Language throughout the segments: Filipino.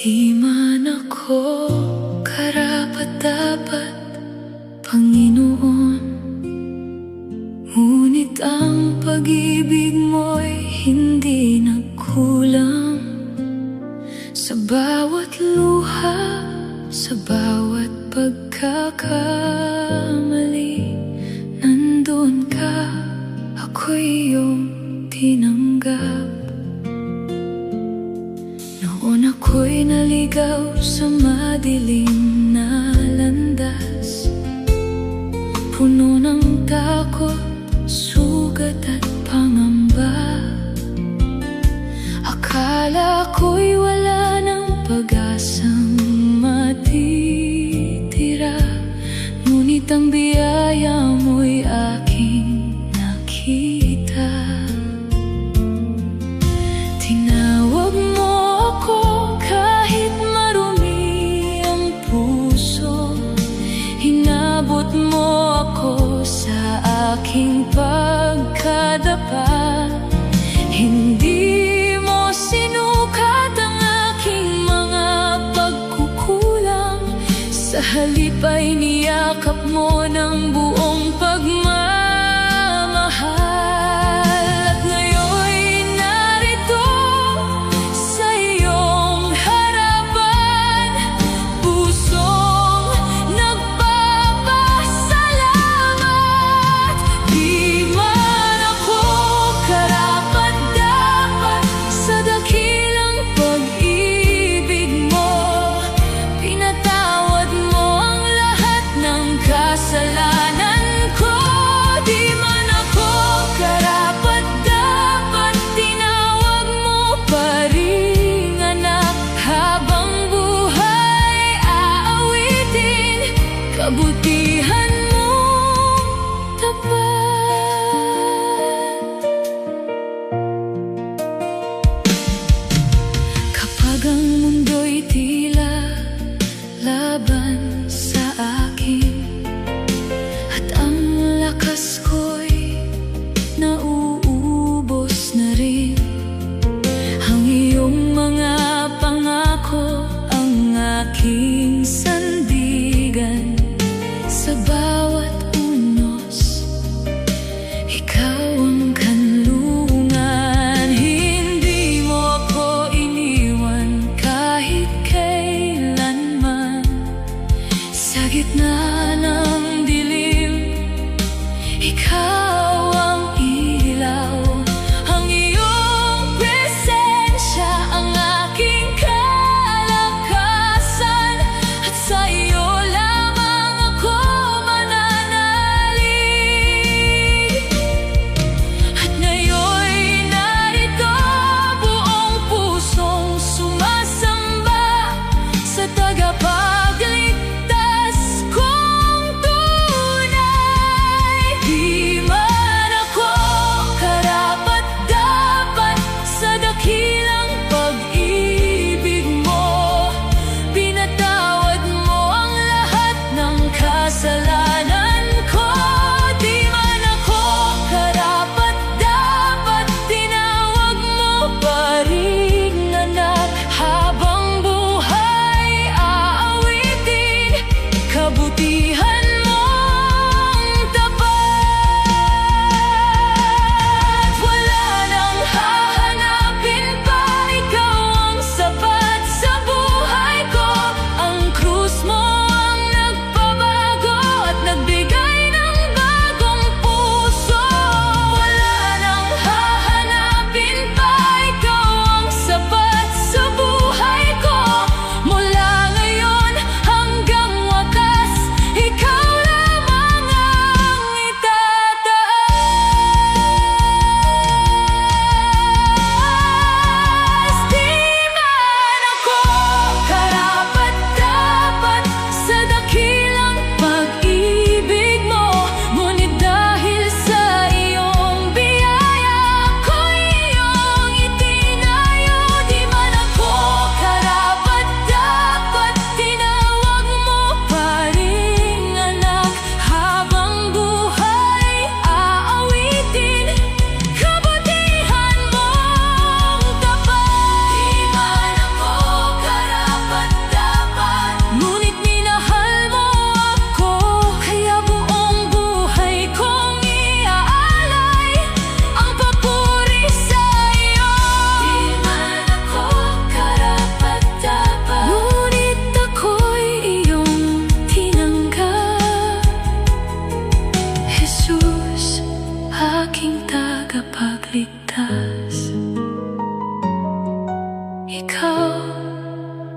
Di man ako karapat-dapat, Panginoon, ngunit ang pag-ibig mo'y hindi nagkulang. Sa bawat luha, sa bawat pagkakamali, nandun ka, ako'y iyong tinanggap. Noon ako'y naligaw sa madilim na landas, puno ng takot, sugat at pangamba. Akala ko'y wala ng pag-asang matitira, ngunit ang biyaya mo'y aking nakita. Tinawag mo ako kahit marumi ang puso, hinabot mo ako sa aking pagkadapa. Hindi mo sinukat ang aking mga pagkukulang, sa halip ay niyakap mo ng buong pagmamahal. At ngayon'y narito sa iyong harapan, pusong nagpapasalamat. Di man ako karapat-dapat sa dakilang pag-ibig mo, pinatawad mo ang lahat ng kasalanan ko. Di man ako karapat-dapat, tinawag mo pa rin anak. Habang buhay aawitin kabutihan mo tapat. Kapag ang mundo'y tila laban sa akin, at ang lakas ko'y nauubos na rin, ang iyong mga pangako ang aking sandigan.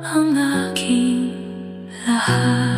ang aking lahat.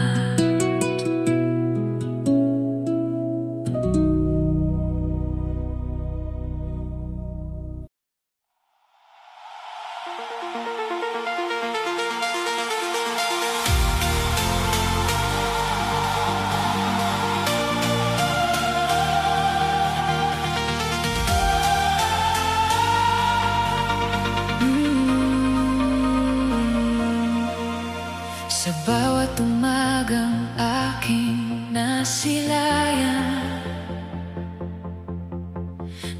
Sa bawat umagang aking nasilayan,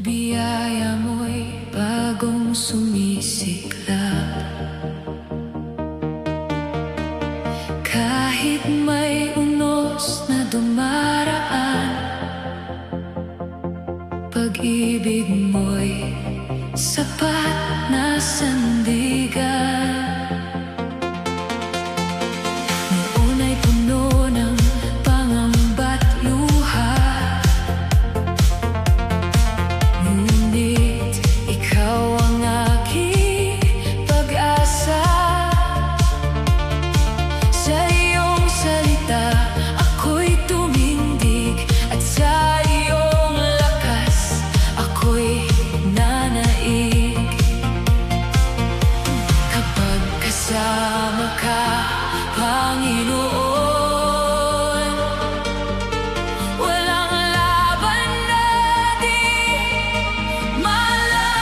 biyaya mo'y bagong sumisiklab. Kahit may unos na dumaraan, pag-ibig mo'y sapat na sandigan. Kasama ka, Panginoon, walang laban na di malalampasan.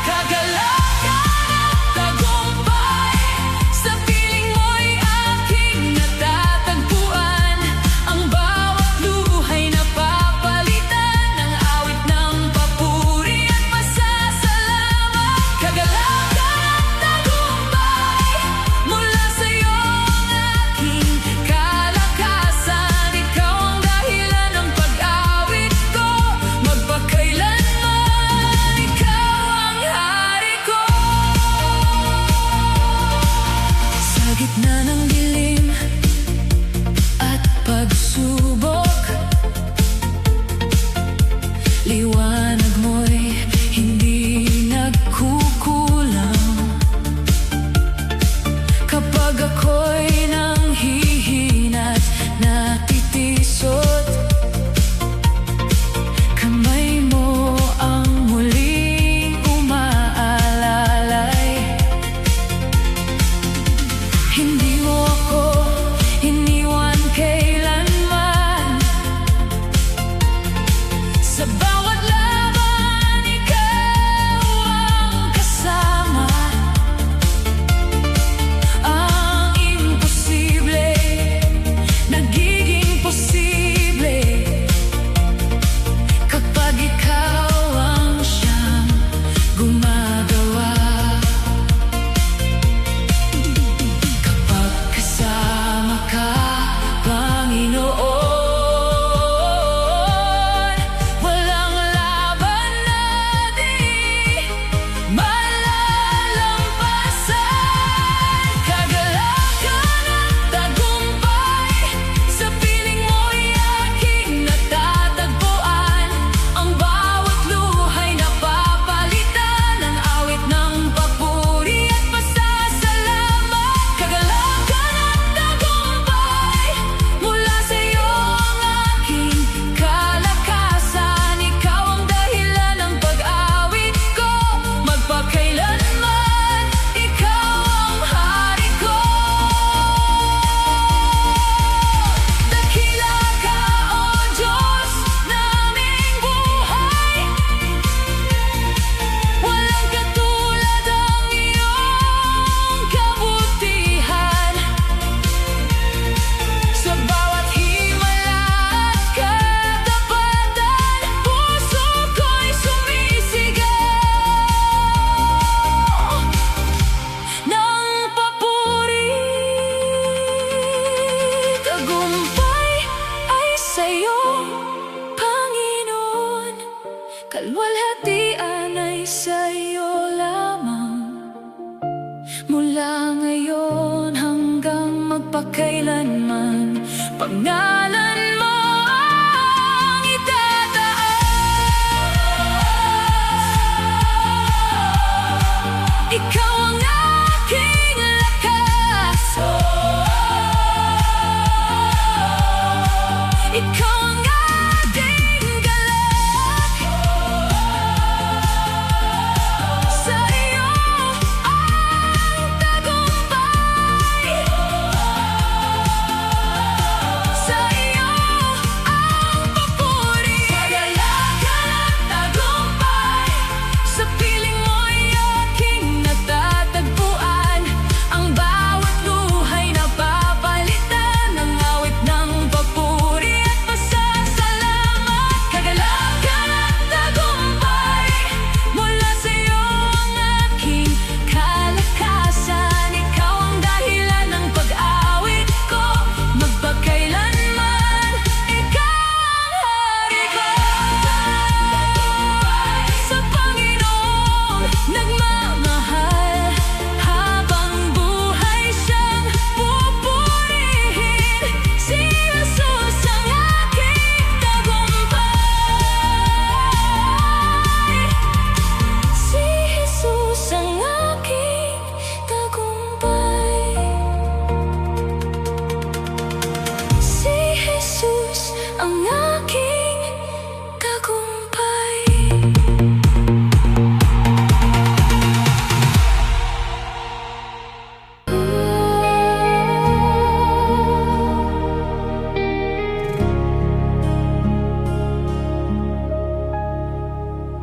Kagalakan at tagumpay, sa piling mo'y aking natatagpuan. Ang bawat luhay na papalitan ng awit ng papuri at pasasalamat. Gitna ng dilim at pagsubok, liwanag mo'y hindi nagkukulang. Kapag ako'y nanghihina't natitisot, kamay mo ang muling umaalalay. Hindi mo ako iniwan kailanman. Sa bawat laban, ikaw ang kasama. Ang imposible nagiging posible kapag ikaw ang siyang gumagawa. Kasama ka, Panginoon, walang laban na di malalampasan. Kagalakan at tagumpay, sa piling mo'y aking natatagpuan. Ang bawat luhay na papalitan ng awit ng papuri at pasasalamat. Kagalakan at tagumpay, mula sa'yo ang aking kalakasan. Ikaw ang dahilan ng pag-awit ko, magpakailanman. Ikaw ang hari ko. Dakila ka, O Diyos naming buhay, walang katulad ang iyong kabutihan. Sa bawat himala at katapatan, puso ko'y sumisigaw ng papuri. Tagumpay ay sa'yo, Panginoon, kalwalhatian ay sa'yo lamang. Mula ngayon hanggang magpakailanman, pangalan mo ang itataas. Ikaw ang aking lakas. Ikaw ang aking galak. Sa iyo ang tagumpay. Sa iyo ang papuri. Kagalakan at tagumpay. Sa piling mo'y aking natatagpuan. Ang bawat luhay na papalitan ng awit ng papuri at pasasalamat. Kagalakan at tagumpay. Mula sa iyo ang aking kalakasan. Ikaw ang dahilan ng pag-awit ko. Magpakailanman, ikaw ang hari ko. Sa Panginoong nagmamahal, habang buhay siyang pupurihin. Si Jesus ang aking tagumpay. Si Jesus ang aking tagumpay. Si Jesus ang aking tagumpay.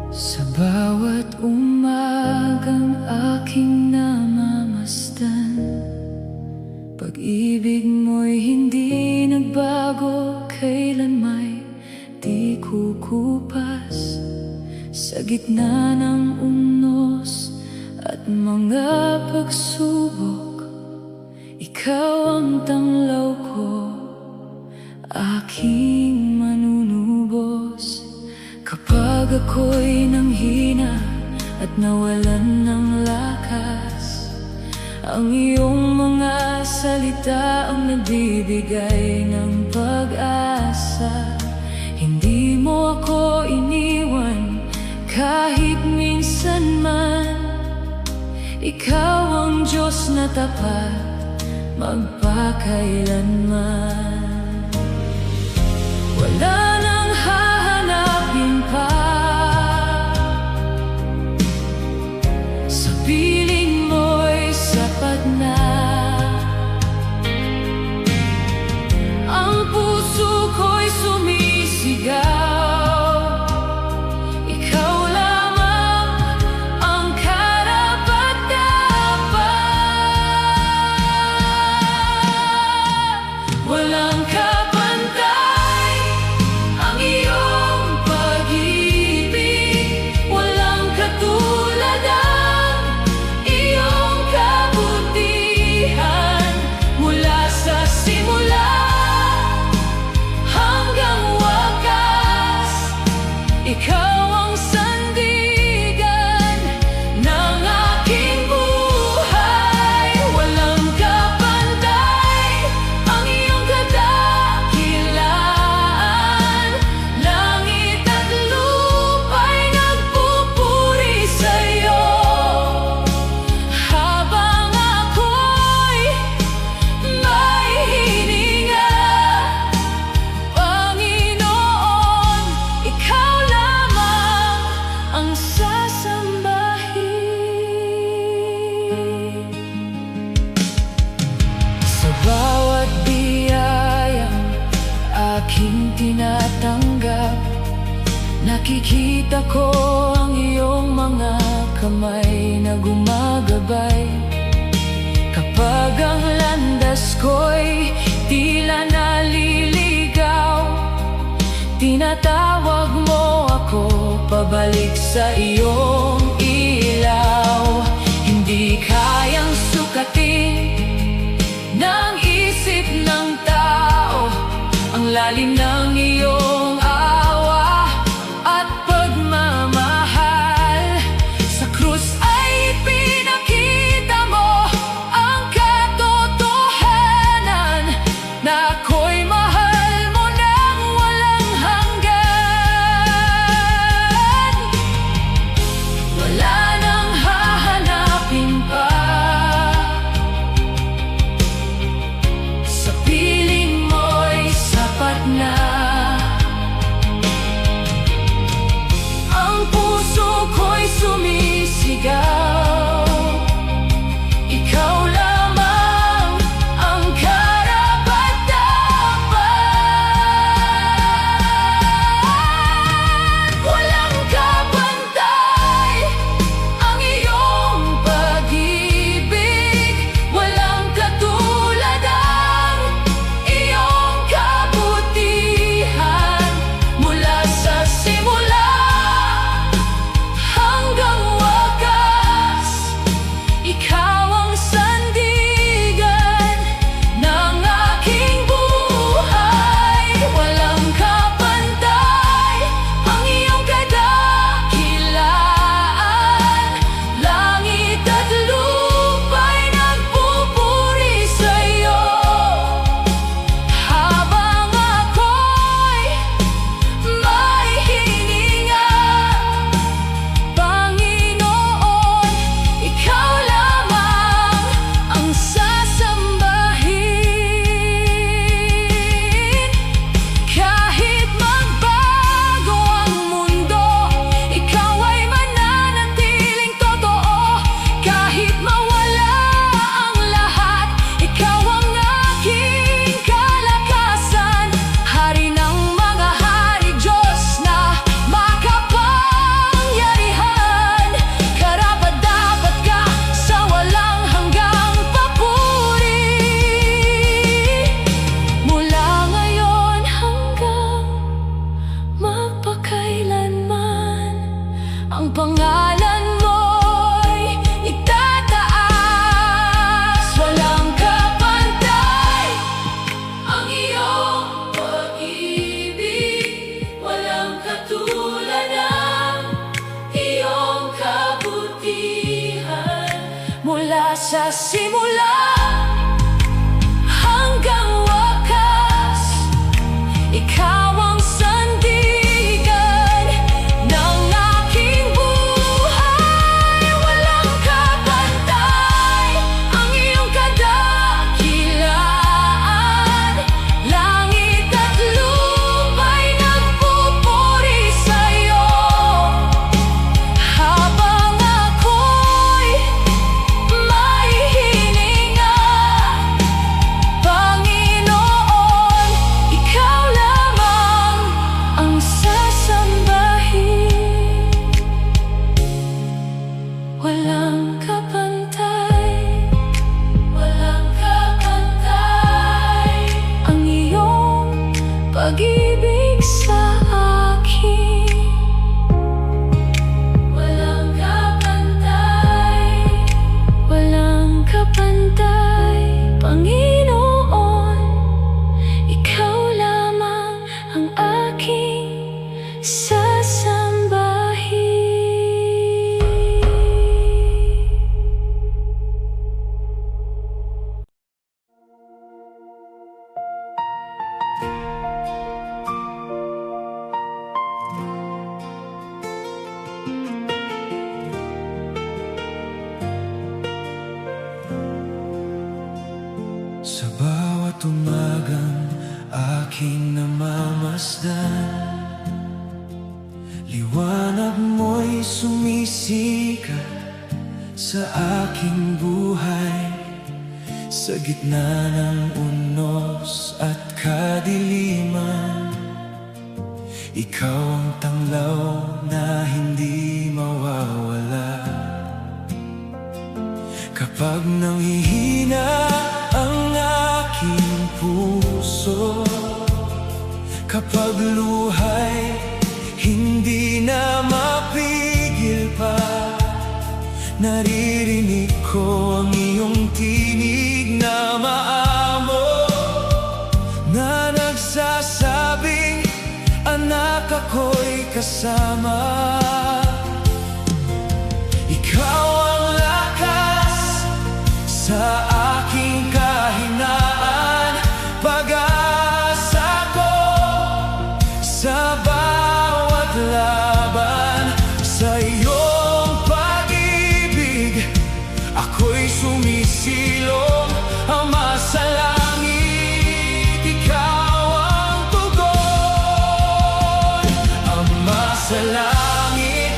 Sa bawat umagang aking namamasdan, pag-ibig mo'y hindi nagbago, kailan may di kukupas. Sa gitna ng unos at mga pagsubok, ikaw ang tanglaw ko, aking manunubos. Kapag ako'y nanghina at nawalan ng lakas, ang iyong mga salita ang nagbibigay ng pag-asa. Hindi mo ako iniwan kahit minsan man. Ikaw ang Diyos na tapat magpakailanman. Wala nang hahanapin pa. Sa piling mo'y sapat na. Ang puso ko'y sumisigaw. Ikaw lamang ang karapat-dapat. Walang kapantay ang iyong pag-ibig. Walang katulad ang iyong kabutihan. Mula sa simula hanggang wakas, ikaw ang sandigan ng aking buhay. Walang kapantay ang iyong kadakilaan. Langit at lupa'y nagpupuri sa'yo. Habang ako'y may hininga, Panginoon, ikaw lamang ang sasambahin. Sa bawat biyayang aking tinatanggap, nakikita ko ang iyong mga kamay na gumagabay. Kapag ang landas ko'y tila naliligaw, tinatawag mo ako pabalik sa iyong ilaw. Hindi kayang sukatin ng isip ng tao ang lalim ng iyong awa at pagmamahal. Sa krus ay ipinakita mo ang katotohanan na ako'y mahal mo nang walang hanggan. Wala nang hahanapin mula sa simula hanggang wakas. Ikaw ang sandigan ng aking buhay. Walang kapantay ang iyong kadakilaan. Langit at lupa'y nagpupuri sa'yo. Habang ako'y may hininga, Panginoon, ikaw lamang ang sasambahin. Walang kapantay, walang kapantay ang iyong pag-ibig sa akin. Walang kapantay, walang kapantay, Panginoon, ikaw lamang ang aking sasambahin. Sa bawat umagang aking namamasdan, liwanag mo'y sumisikat sa aking buhay. Sa gitna ng unos at kadiliman, ikaw ang tanglaw na hindi mawawala. Kapag nanghihina ang aking puso, kapag luhay hindi na mapigil pa, naririnig ko ang iyong tinig na maamo, na nagsasabing anak ako'y kasama. Ikaw ang lakas sa aking kahinaan, pag-asa ko sa bawat laban. Sa iyong pag-ibig ako'y sumisilong, Ama sa langit, ikaw ang tugon. Ama sa langit,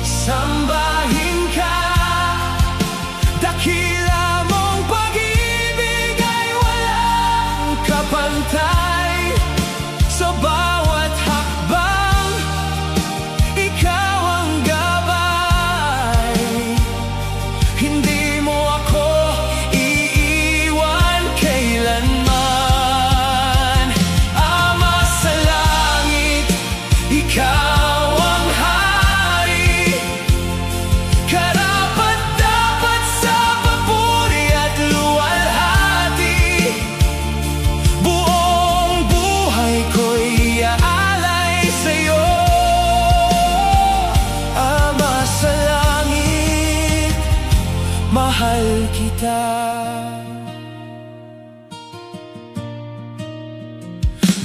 sambahin ka. Dakila mong pag-ibig ay walang kapantay. Sa bawat hakbang, ikaw ang gabay. Hindi mo ako iiwan kailanman. Ama sa langit, ikaw ang hari. Karapat-dapat sa papuri at luwalhati. Buong buhay ko'y iaalay sa'yo. Ama sa langit, mahal kita.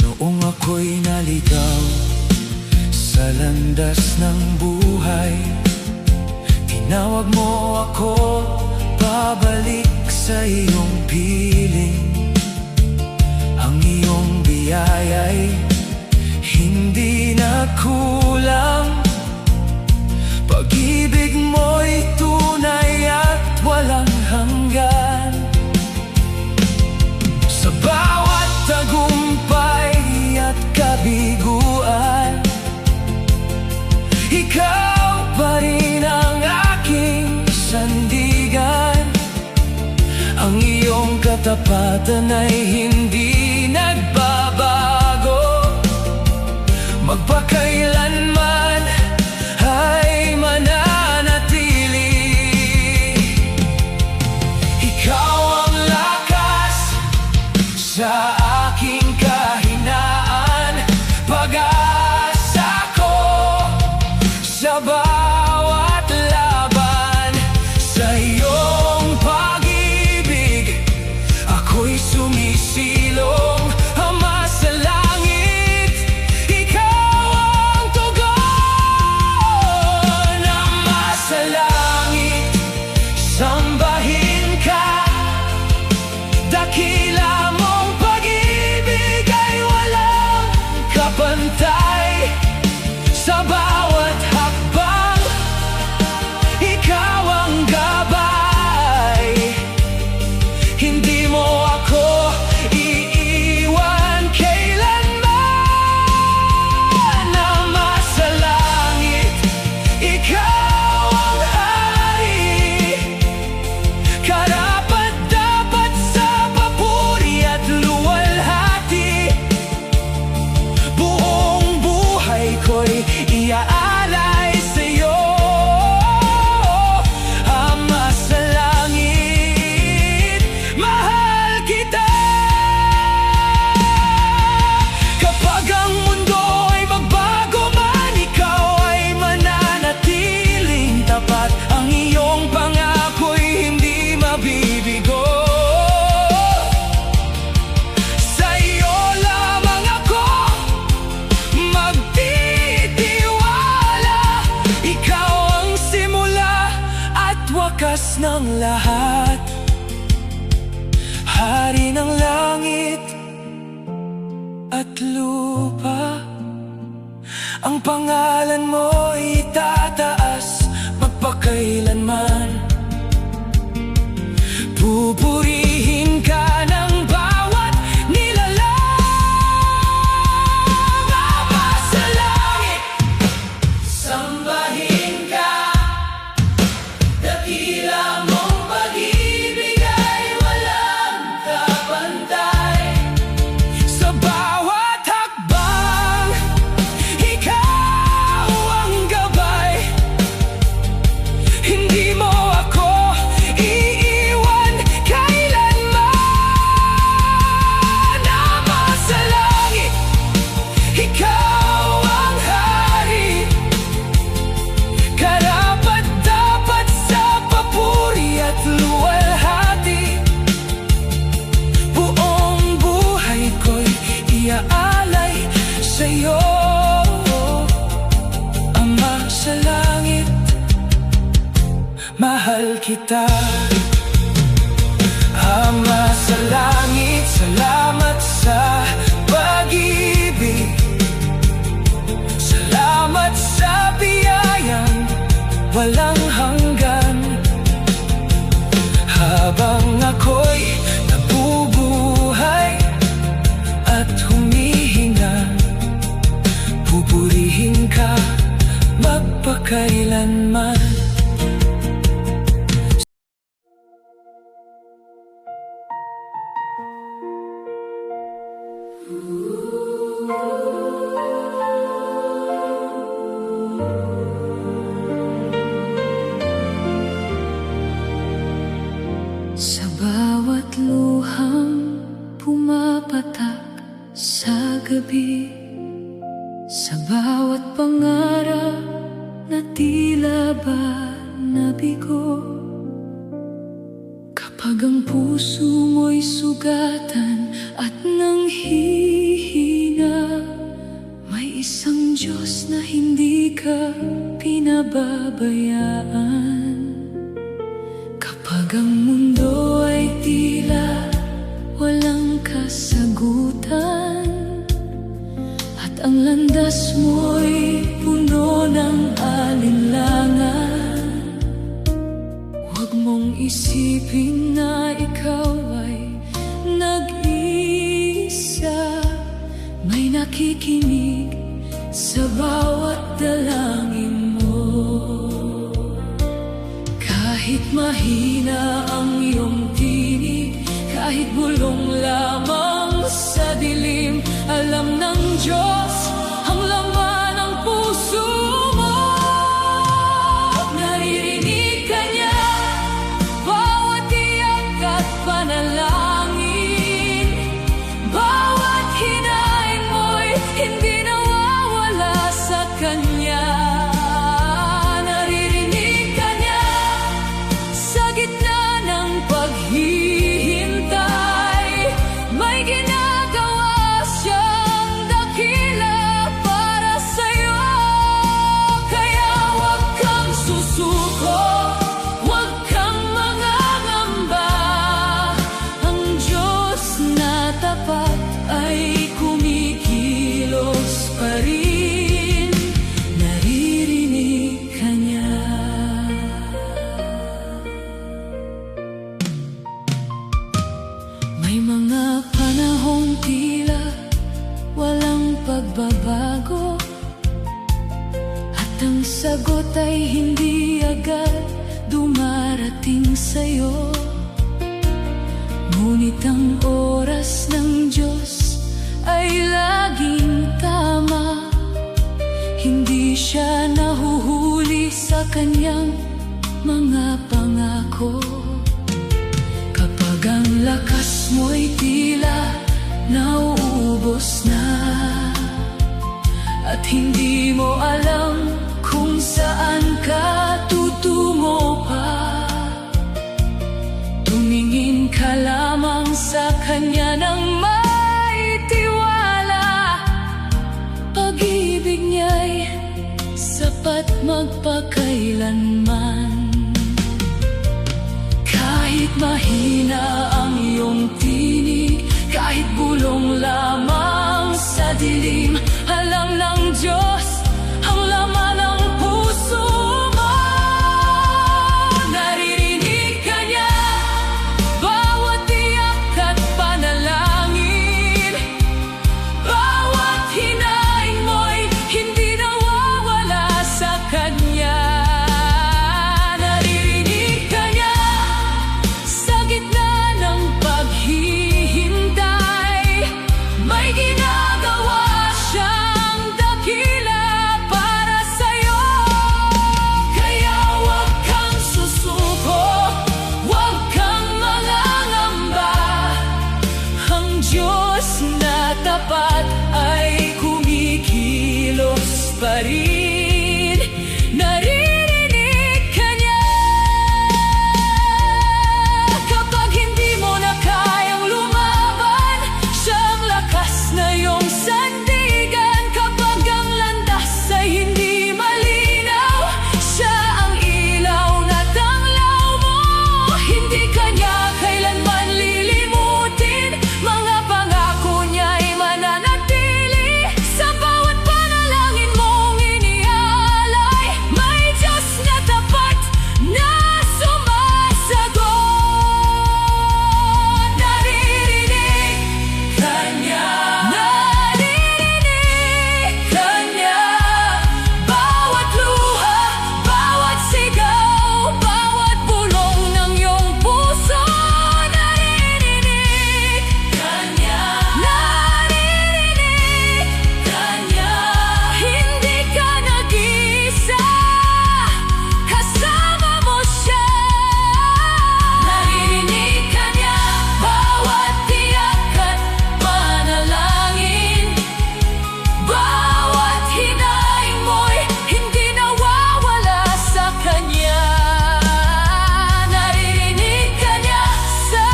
Noong ako'y naligaw sa landas ng buhay, tinawag mo ako pabalik sa iyong piling. Ang iyong biyaya'y hindi nagkulang. Pag-ibig mo'y tunay at walang hanggan. Sa bawat tagumpay at kabiguan, ikaw pa rin ang aking sandigan. Ang iyong katapatan ay hindi nagbabago, magpakailanman ay mananatili. Ikaw ang lakas sa aking kahinaan, pag-asa ko sa bawat laban. Sa iyong Sambahin ka, dakila mong pag-ibig ay walang kapantay. Sa bawat hakbang, ikaw ang gabay. Hindi mo ako iiwan kailanman. Ama sa langit, ikaw ang hari. Karapat-dapat sa papuri at luwalhati. Buong buhay ko'y iaalay sa'yo. Ama sa langit, mahal kita. Kapag ang mundo ay magbago man, ikaw ay mananatiling tapat. Ang iyong pangako'y hindi mabibigo. Sa iyo lamang ako magtitiwala. Ikaw ang simula at wakas ng lahat. Hari ng langit at lupa, ang pangalan mo itataas magpakailanman. Pupurihin ka ng bawat nilalang. Ama sa langit, sambahin ka, dakila mong pag-ibig ay walang kapantay. Sa bawat hakbang, ikaw ang gabay. Hindi mo ako iiwan kailanman. Ama sa langit, ikaw ang hari. Karapat-dapat sa papuri at luwalhati. Buong buhay ko'y iaalay sa'yo. Ama sa langit, mahal kita. Ama sa langit, salamat sa pag-ibig. Salamat sa biyayang walang hanggan. Habang ako'y nabubuhay at humihinga, pupurihin ka magpakailanman. Sa bawat luhang pumapatak sa gabi, sa bawat pangarap na tila ba nabigo, kapag ang puso mo'y sugatan at nanghihina, may isang Diyos na hindi ka pinababayaan. Kapag ang mundo ay tila walang kasagutan at ang landas mo'y puno ng alinlangan, huwag mong isipin na ikaw ay nag-iisa. May nakikinig sa bawat dalangin mo. Kahit mahina ang iyong tinig, kahit bulong lamang sa dilim, alam ng Diyos ang laman ng puso mo. Naririnig ka niya, bawat iyak at panalangin. Bawat hinaing mo'y hindi nawawala sa Kanya. Naririnig ka niya sa gitna ng paghihintay. May ginagawa siyang dakila sa'yo. Ngunit ang oras ng Diyos ay laging tama. Hindi siya nahuhuli sa kanyang mga pangako. Kapag ang lakas mo'y tila nauubos na, at hindi mo alam kung saan ka tutungo pa, tumingin ka lamang sa kanya ng may tiwala. Pag-ibig niya'y sapat magpakailanman. Kahit mahina ang iyong tinig, kahit bulong lamang sa dilim, alam ng Diyos ang laman ng puso mo. Naririnig ka niya, bawat tiyak at panalangin. Bawat hinaing mo'y hindi nawawala sa Kanya. Naririnig ka niya sa gitna ng paghihintay. May ginagawa siyang dakila para sa'yo. Kaya huwag kang susuko, huwag kang mangangamba. Ang Diyos na tapat ay kumikilos pa rin. Naririnig ka niya. Kapag hindi mo na kayang lumaban, siyang lakas na iyong sandigan. Kapag ang landas ay hindi malinaw, siya ang ilaw na tanglaw mo. Hindi ka niya kailanman lilimutin, mga pangako niya'y mananatili. Sa bawat panalangin mong inialay, may Diyos na tapat na sumasagot. Naririnig ka niya, naririnig ka niya. Bawat luha, bawat sigaw, bawat bulong ng iyong puso. Naririnig ka niya, naririnig ka niya. Hindi ka nag-iisa, kasama mo siya. Naririnig ka niya, bawat tiyak at panalangin. Bawat hinaing mo'y hindi nawawala sa Kanya. Naririnig ka niya sa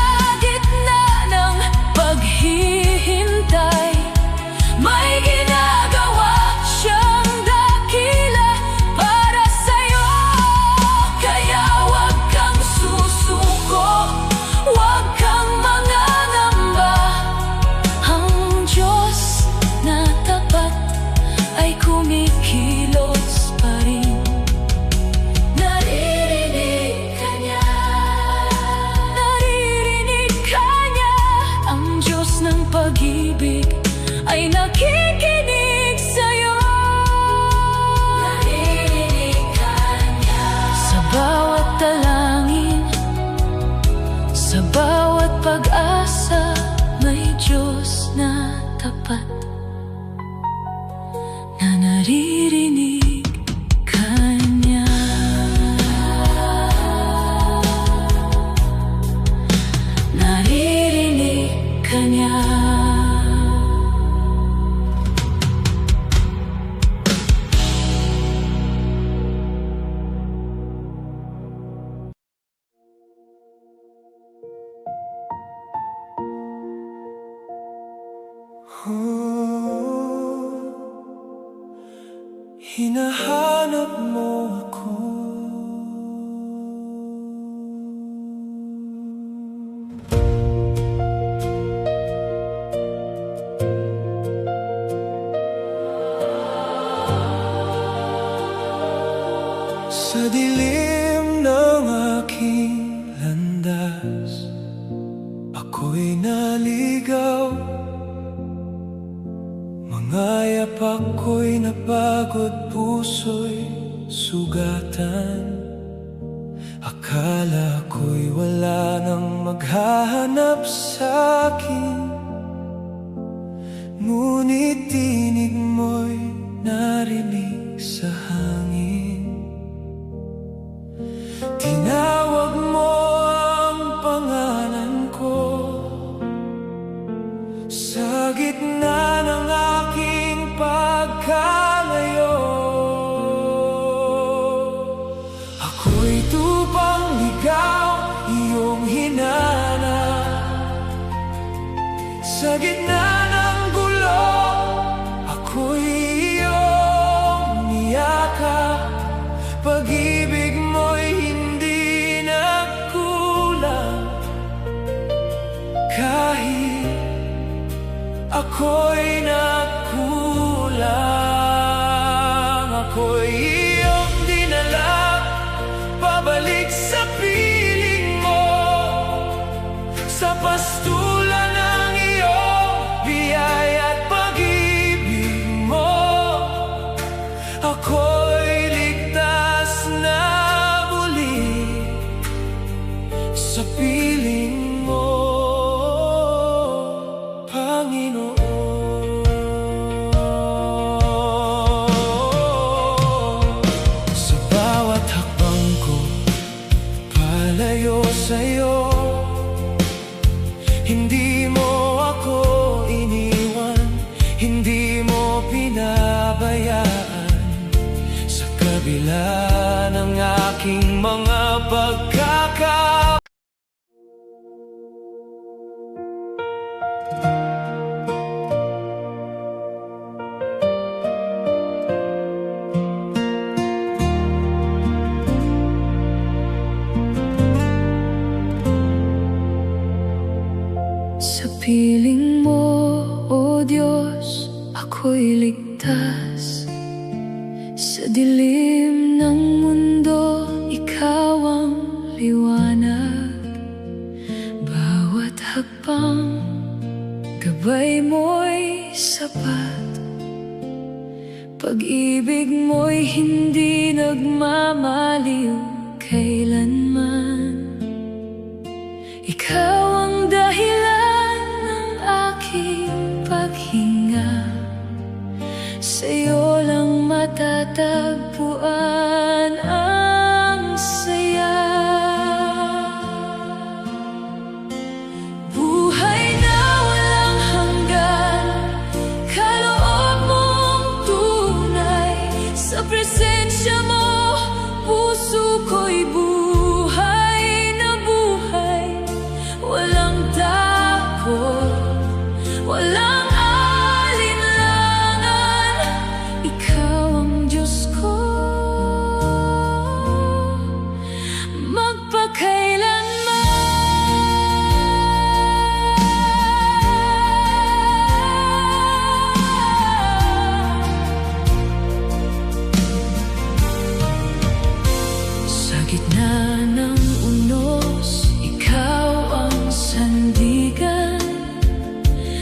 gitna ng paghihintay. May ginagawa siyang dakila para sa'yo. Kaya huwag kang susuko, huwag kang mangangamba. Ang Diyos na tapat ay kumikilos pa rin. Naririnig ka niya, naririnig ka niya. Ang Diyos ng pag-ibig ay nakikinig sa'yo. Naririnig ka niya sa bawat dalangin, sa bawat pag-asa. May Diyos na tapat na naririnig ka niya. Naririnig ka niya. Hinahanap mo ako. Sa dilim ng aking landas, ako'y naligaw. Mangayap ako'y napagod, puso'y sugatan. Akala ko'y maghahanap sa'kin, ngunit tinig mo'y narinig sa hangin. Tinawag mo ang pangalan ko sa gitna ng aking pagkalayo. Ako'y tupang ligaw, iyong hinanap. Sa gitna ng gulo, ako'y iyong niyakap. Pag-ibig mo'y hindi nagkulang, kahit ako'y nagkulang. Ako'y iyong dinala pabalik sa piling mo, sa pastulan ng iyong biyaya at pag-ibig mo. Ako'y ligtas na muli sa piling mo, Panginoon. Sa bawat hakbang ko palayo sa'yo, hindi mo ako iniwan, hindi mo pinabayaan. Sa kabila ng aking mga pagkaka Sa piling mo, O Diyos, ako'y ligtas. Sa dilim ng mundo, ikaw ang liwanag. Bawat hakbang, gabay mo'y sapat. Pag-ibig mo'y hindi nagmamaliw kailanman. Ikaw ang dahilan ng aking paghinga, sa'yo lang matatagpuan ang saya. Buhay na walang hanggan, kaloob mong tunay. Sa presensya mo, puso ko'y buhay na buhay. Walang takot, walang alinlangan. Ikaw ang Diyos ko, magpakailanman. Sa gitna ng unos, ikaw ang sandigan.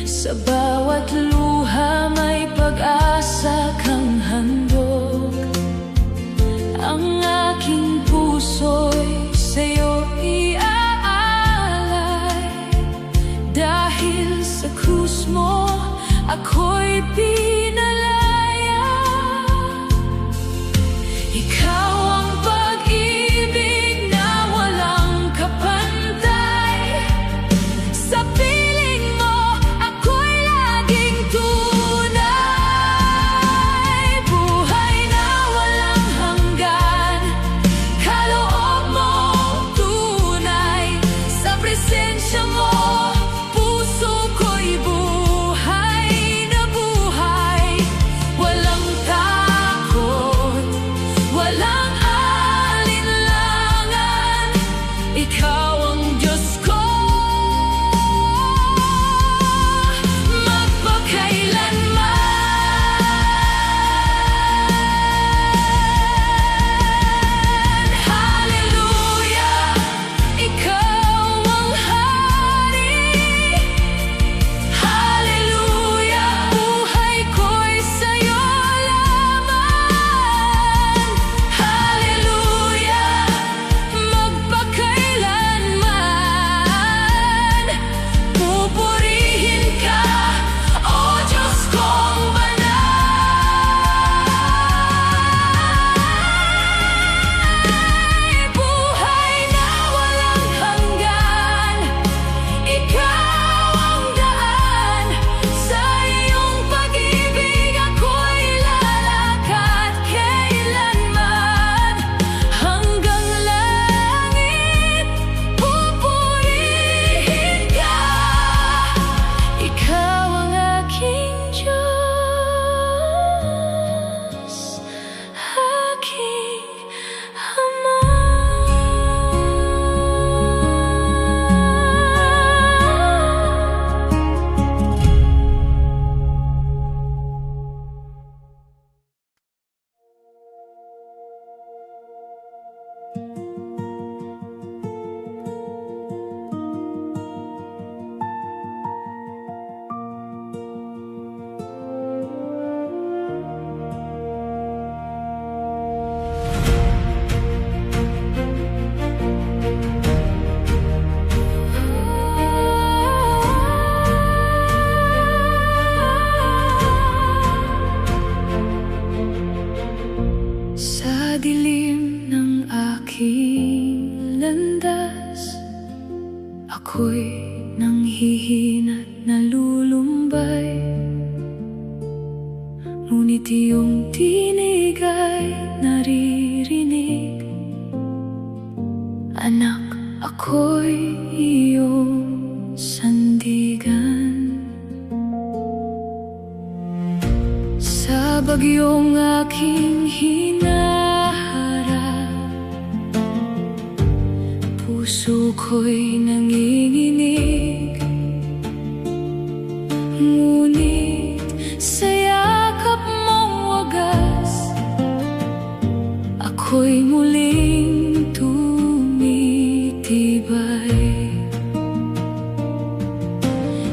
Sa bawat luha may pag-asa kang handog. Ang aking puso'y sa'yo iaalay. Dahil sa krus mo, ako'y pinalaya. Ikaw ang pag-ibig na walang kapantay. Sa piling mo, ako'y laging tunay. Buhay na walang hanggan, kaloob mo tunay. Sa presensya mo, puso ko'y buhay na Ako'y nanghihina't nalulumbay, ngunit iyong tinig ay naririnig. Anak, ako'y iyong sandigan. Sa bagyong aking hinaharap, puso ko'y nanginginig. Ngunit sa yakap mong wagas, ako'y muling tumitibay.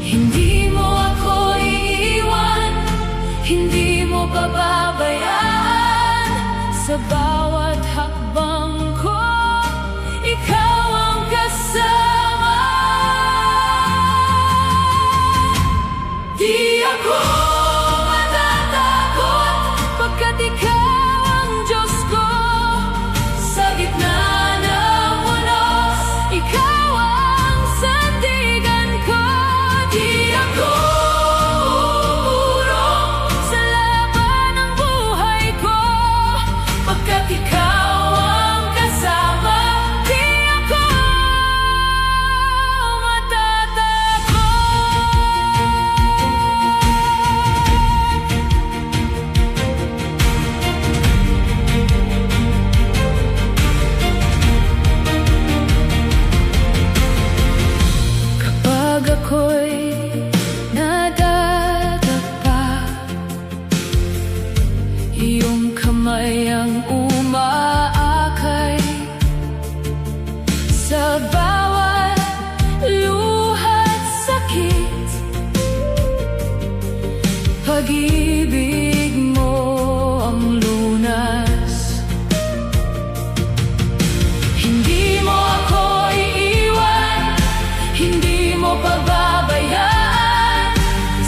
Hindi mo ako iiwan, hindi mo pababayaan. Sa bawat hakbang ko, ikaw ang kasama. Di ako matatakot, pagkat ikaw ang Diyos ko. Sa gitna ng unos, ikaw ang sandigan ko. Di ako uurong sa laban ng buhay ko, pagkat ikaw ang kasama. Di ako matatakot. Kapag ako'y nadadapa, iyong kamay ang umaakay. Sa bawat luha't sakit, pag-ibig mo ang lunas. Hindi mo ako iiwan, hindi mo pababayaan.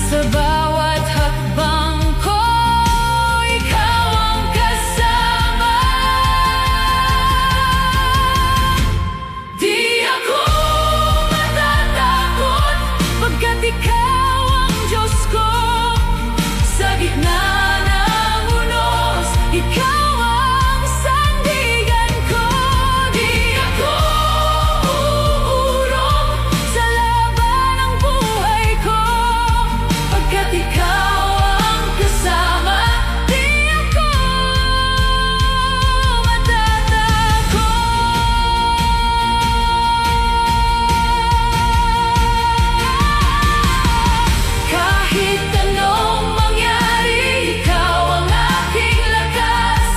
Sa bawat hakbang ko, ikaw ang kasama. Di ako matatakot, pagkat ikaw ang Diyos ko. Sa gitna ng unos, ikaw ang sandigan ko. Di ako uurong sa laban ng buhay ko, pagkat ikaw ang kasama. Di ako matatakot. Kahit anong mangyari, ikaw ang aking lakas.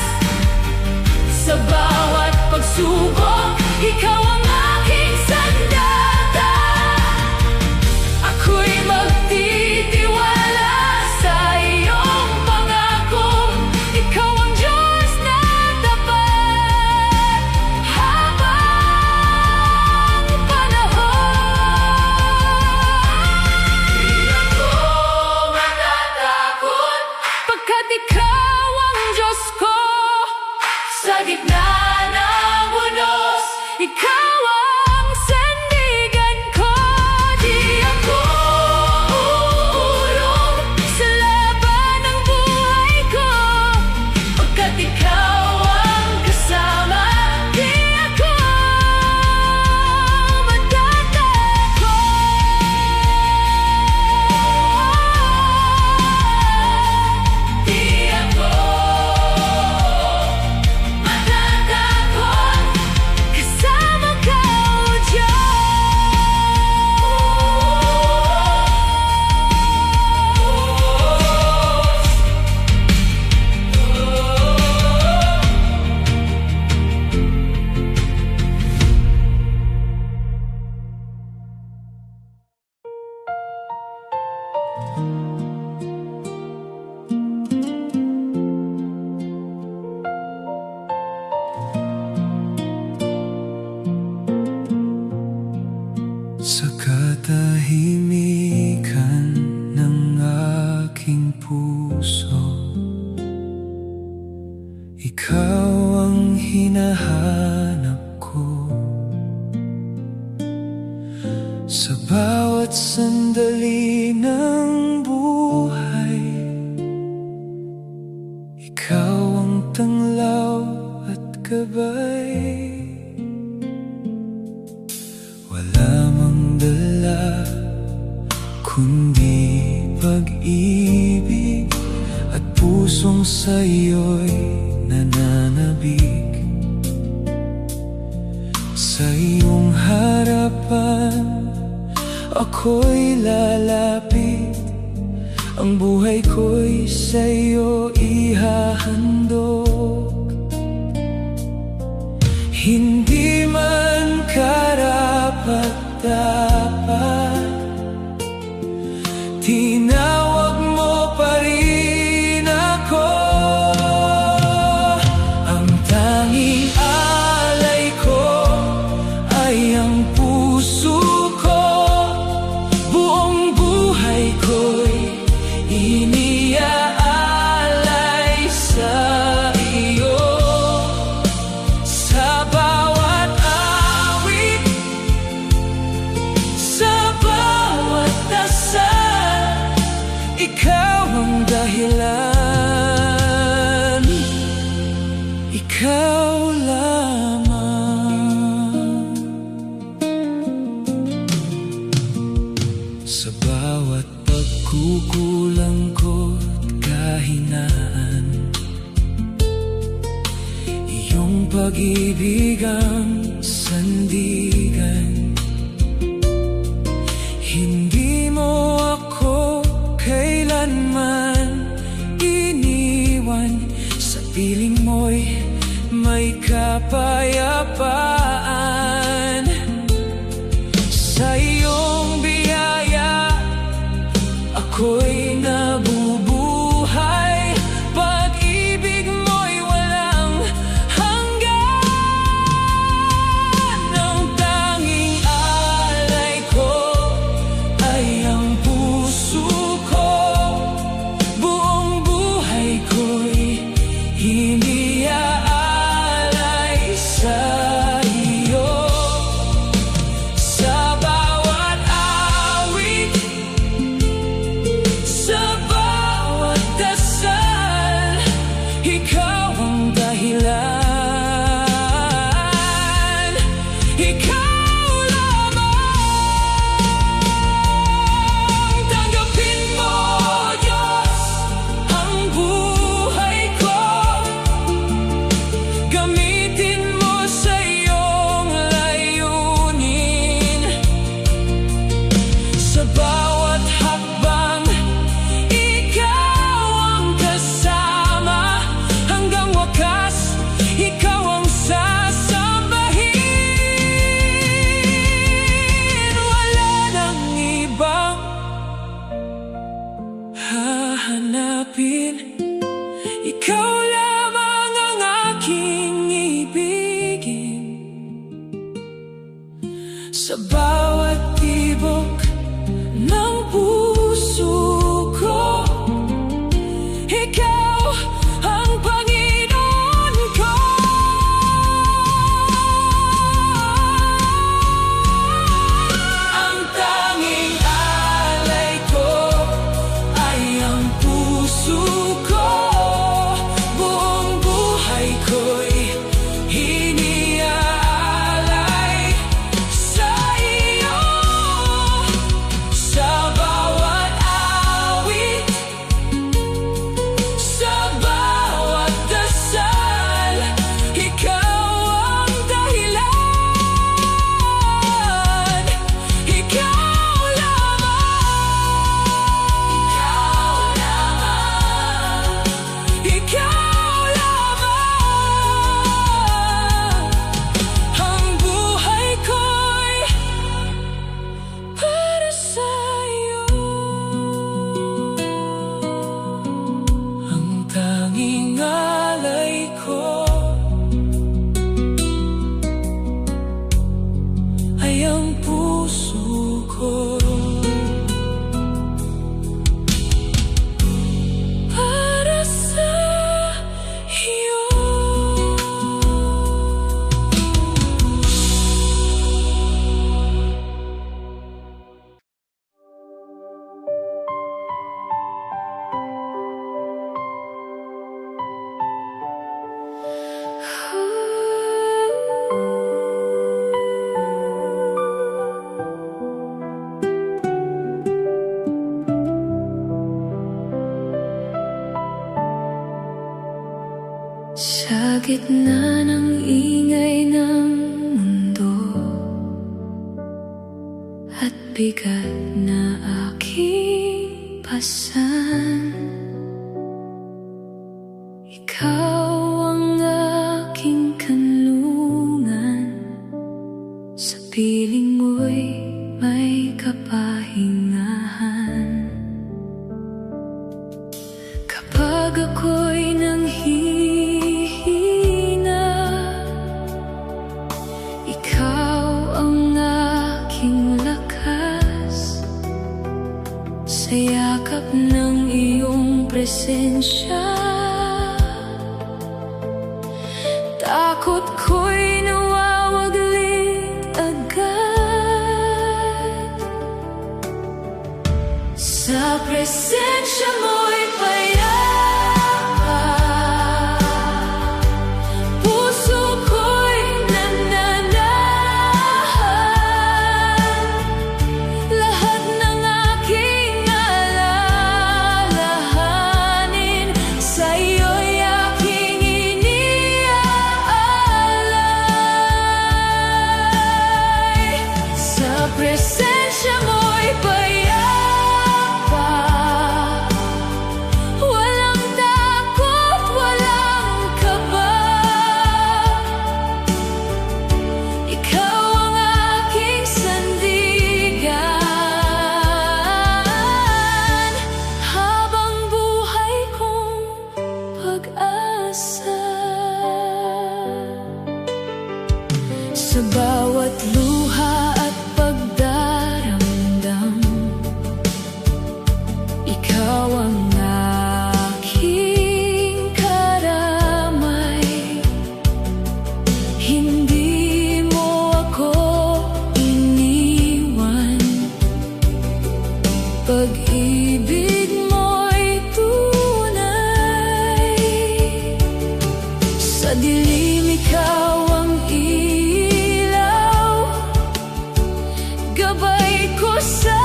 Sa bawat pagsubok, ikaw ang aking sandata. Ako'y magtitiwala sa iyong pangako. Ikaw ang Diyos na tapat habang panahon. Di ako matatakot, pagkat ikaw ang Diyos ko. Sa gitna ng unos, ikaw ang sandigan ko. Di ako uurong sa laban ng buhay ko, pagkat ikaw ang kasama. Di ako matatakot. Di ako matatakot, kasama ka, O Sa katahimikan ng aking puso, ikaw ang hinahanap ko. sa bawat sandali ng buhay. Ikaw ang tanglaw at gabay, wala mang dala kundi pag-ibig at pusong sa'yo'y nananabik. Sa iyong harapan ako'y lalapit, ang buhay ko'y sa'yo ihahandog. Hindi man karapat-dapat, tinawag mo pa rin ako. Ang tanging alay ko ay ang puso ko, buong buhay ko'y iniaalay sa iyo. Sa bawat awit, sa bawat dasal, ikaw ang dahilan, ikaw lamang. Sa bawat pagkukulang ko't kahinaan, iyong pag-ibig ang sandigan. Hindi mo ako kailanman iniwan, sa piling mo'y may kapayapaan. Sa iyong biyaya ako'y nabubuhay, pag-ibig mo'y walang hanggan. Ang tanging alay ko ay ang puso ko, buong buhay ko'y iniaalay sa iyo. Sa bawat awit, sa bawat dasal, ikaw ang dahilan, ikaw lamang. Tanggapin mo, Diyos, ang buhay ko, gamitin mo sa iyong layunin. Sa bawat hakbang, ikaw ang kasama, hanggang wakas, ikaw ang sasambahin. Wala nang ibang hahanapin, ikaw lamang ang aking ibigin. Sa bawat tibok ng puso ko, ikaw ang Panginoon ko. Ang tanging alay ko ay ang puso ko, buong buhay ko'y iniaalay sa iyo. Sa gitna ng ingay ng mundo at bigat na aking pasan, ikaw ang aking kanlungan. Sa piling mo'y may kapahingahan. Kapag ako'y nanghihina, ikaw ang aking lakas. Sa yakap ng iyong presensya, takot ko'y nawawaglit agad. Sa presensya mo'y payapa, puso ko'y nananahan. Lahat ng aking alalahanin sa'yo'y aking iniaalay. Sa presensya mo'y payapa, walang takot, walang kaba. Ikaw ang aking sandigan, habang buhay kong pag-asa. Sa bawat luha at pagdaramdam, ikaw ang aking karamay. Hindi mo ako iniwan, pag-ibig mo'y tunay. Sa dilim ikaw ang ilaw, gabay ko sa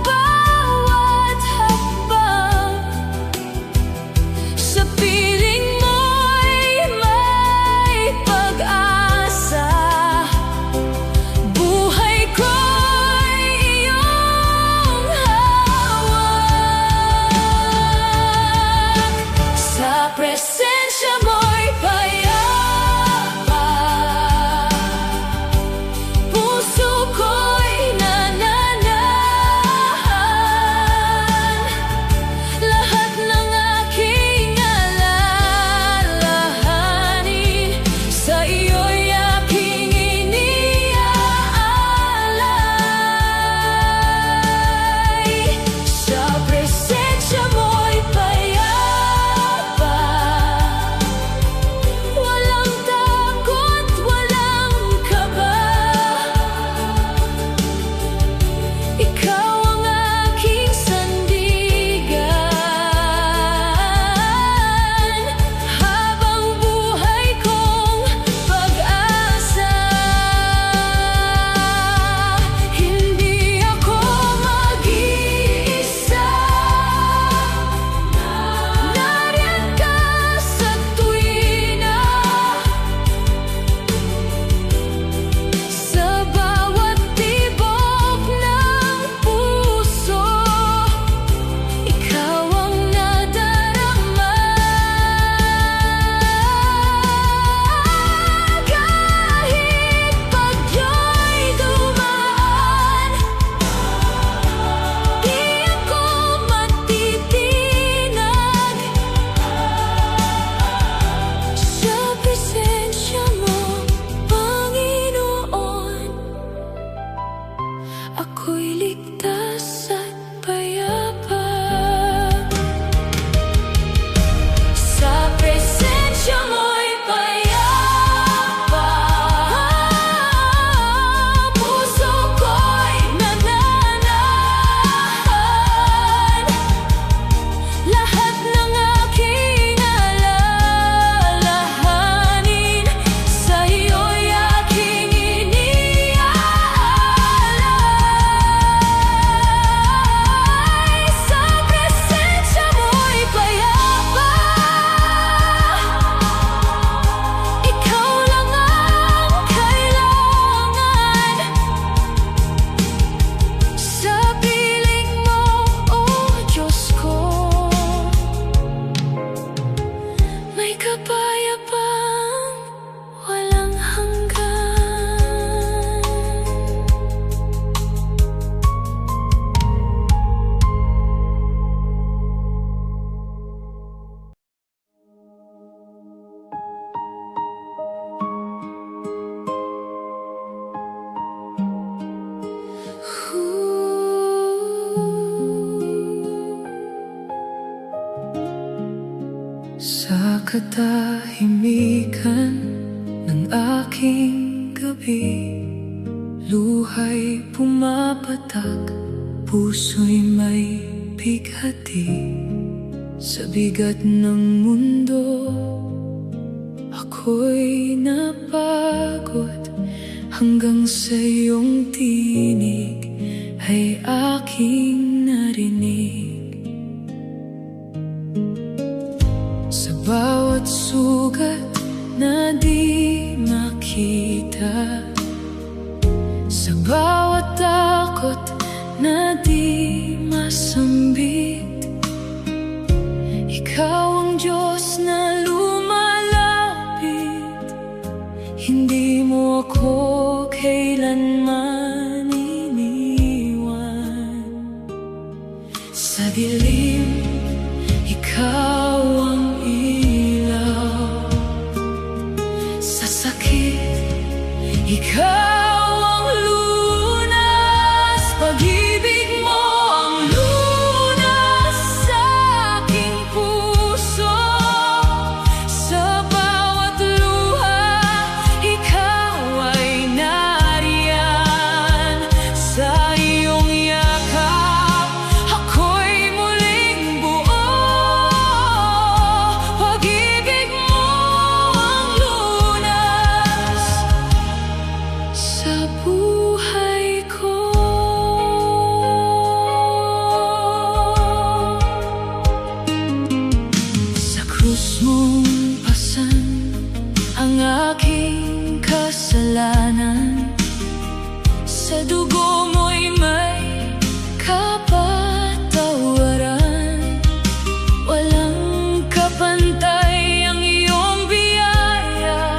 bawat hakbang. Sa piling mo'y may pag-asa, buhay ko'y iyong hawak. Sa presensya mo'y payapa, puso ko'y nananahan. katahimikan ng aking gabi, luha'y pumapatak, puso'y may bighati. Sa bigat ng mundo, ako'y napagod, hanggang sa iyong tinig ay aking narinig. Sa bawat sugat na di makita, sa bawat takot na di masambit, ikaw ang Diyos na lumalapit. Hindi mo ako kailanman iniwan. Sa dilim, ikaw ang ilaw. Sa sakit, ikaw ang lunas. Pag-ibig mo ang lunas sa aking puso. Sa bawat luha, ikaw ay nariyan. Sa iyong yakap, ako'y muling buo. Pag-ibig mo ang lunas sa buhay ko. Sa krus mong pasan ang aking kasalanan, sa dugo mo'y may kapatawaran. Walang kapantay ang iyong biyaya,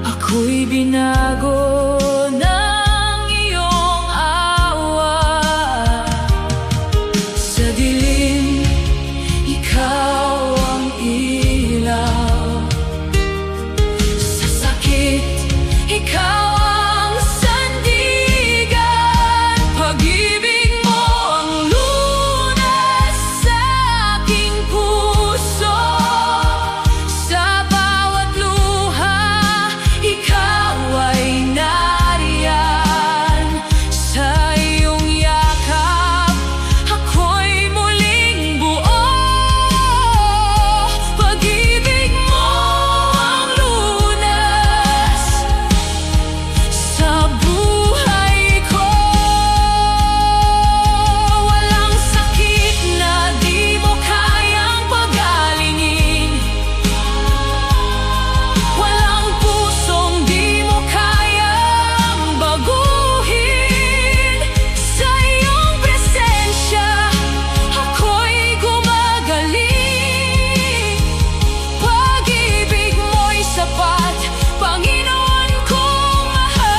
ako'y binago ng iyong awa. Sa dilim, ikaw ang ilaw. Sa sakit, ikaw ang sandigan. Pag-ibig mo ang lunas sa aking puso. Sa bawat luha, ikaw ay nariyan. Sa iyong yakap, ako'y muling buo. Pag-ibig mo ang lunas sa buhay ko. Walang sakit na di mo kayang pagalingin. Walang pusong di mo kayang baguhin. Sa iyong presensya, ako'y gumagaling. Pag-ibig mo'y sapat, Panginoon kong mahal.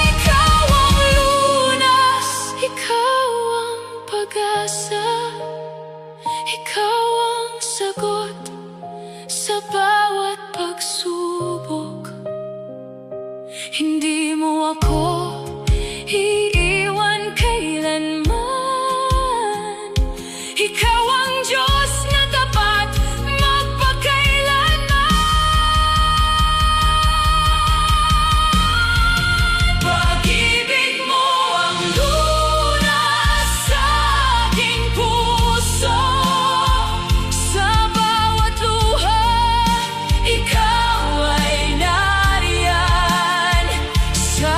Ikaw ang lunas, ikaw ang pag-asa, ikaw ang sagot sa bawat pagsubok. Hindi mo ako iiwan kailanman. Ikaw ang Diyos na tapat magpakailanman. Pag-ibig mo ang lunas sa aking puso. Sa bawat luha, ikaw ay nariyan. Sa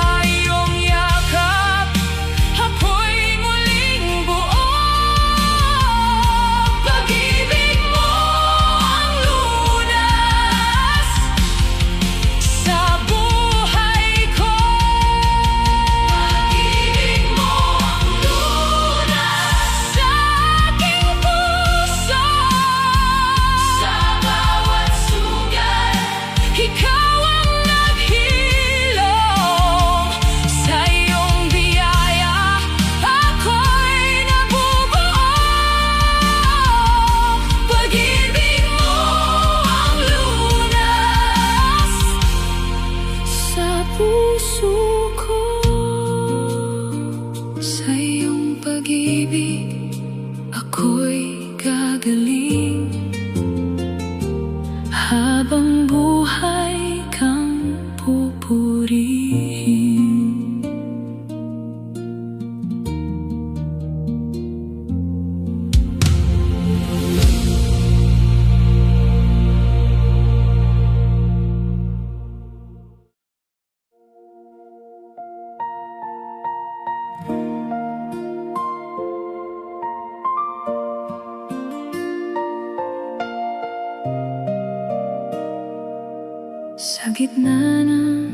gitna ng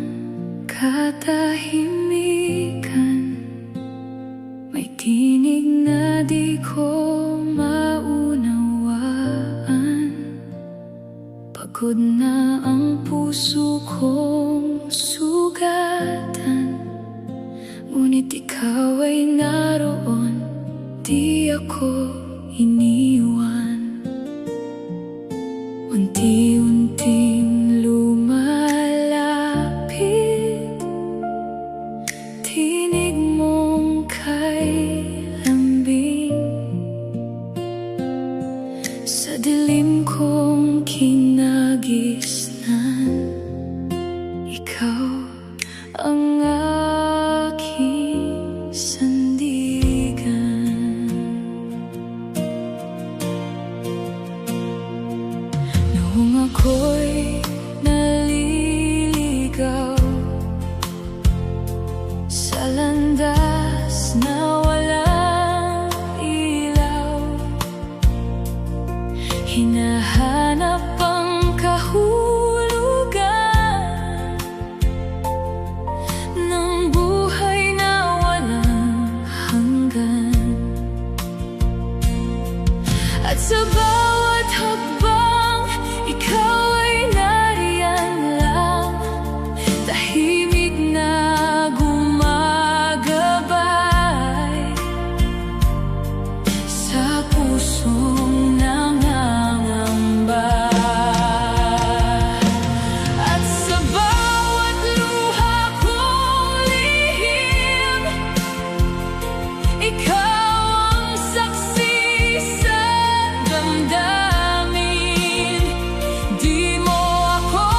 katahimikan, may tinig na di ko maunawaan. Pagod na ang puso kong sugatan, ngunit ikaw ay naroon, di ako iniwan. Unti-unting lumalapit, tinig mong kay lambing. Sa dilim kong kinagisnan, ikaw ang aking sandigan. Noong ako'y naliligaw sa landas na walang ilaw, hinahanap ang kahulugan ng buhay na walang hanggan. At sa bawat hakbang, ikaw ay nariyan lang, tahimik na gumagabay sa pusong nangangamba. At sa bawat luha kong lihim, ikaw ang saksi sa damdamin. Di mo ako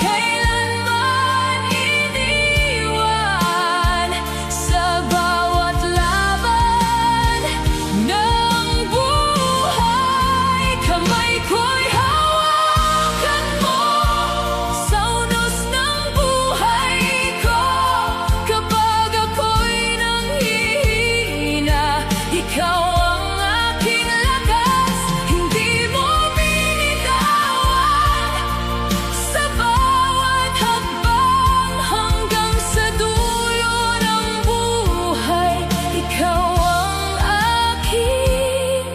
kailanman iniwan. Sa bawat laban ng buhay, kamay ko'y hawakan mo. Sa unos ng buhay ko, kapag ako'y nanghihina, ikaw ang aking lakas, hindi mo binitawan. Sa bawat hakbang hanggang sa dulo ng buhay, ikaw ang aking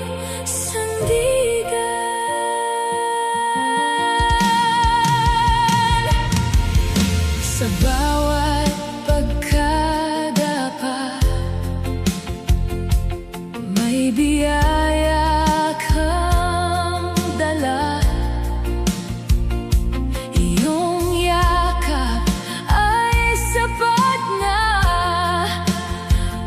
sandigan. Sa bawat pagkadapa, may biyaya kang dala. Iyong yakap ay sapat na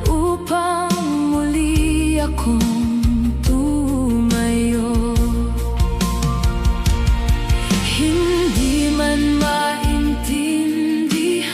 upang muli akong tumayo. Hindi man maintindihan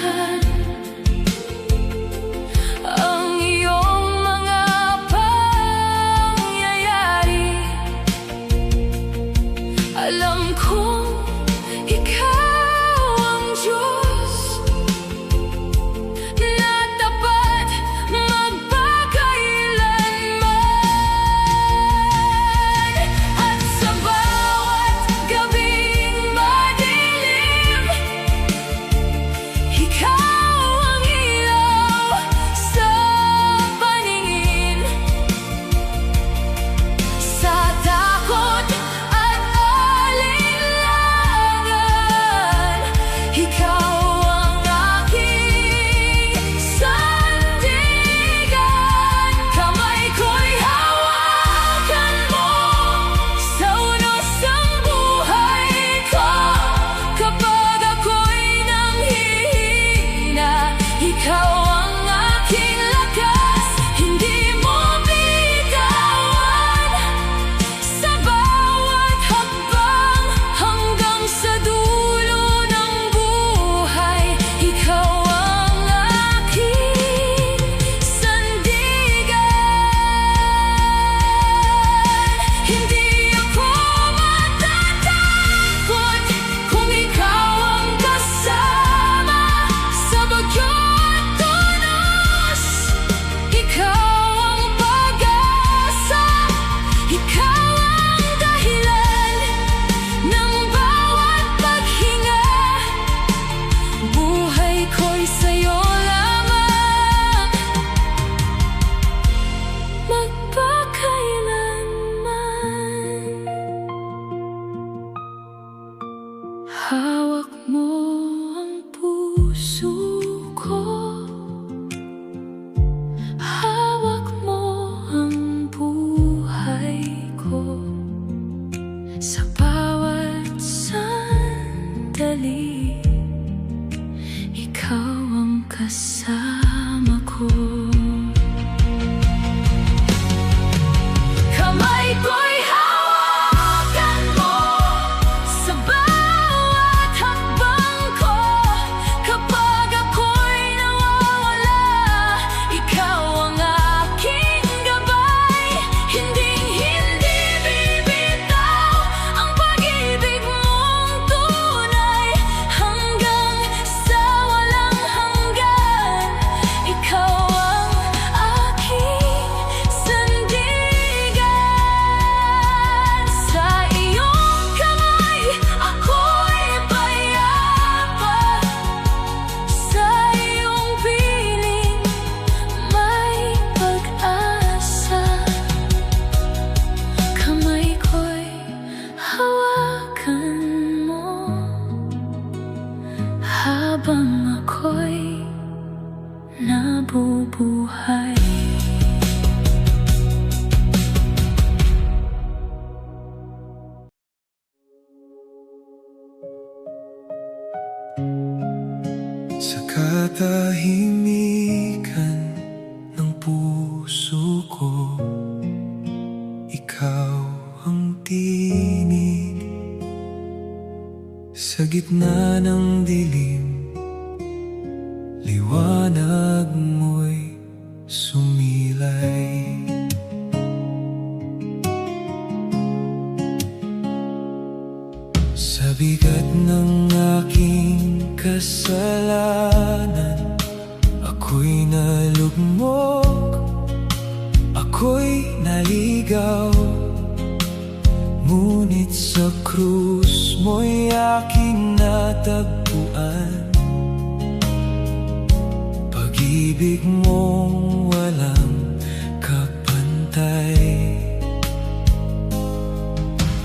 habang ako'y nabubuhay. Sa katahimikan ng puso ko, ikaw ang tinig. Sa gitna ng dilim, liwanag mo'y sumilay. Sa bigat ng aking kasalanan, ako'y nalugmok, ako'y naligaw. Ngunit sa krus mo'y aking natagpuan, pag-ibig mong walang kapantay.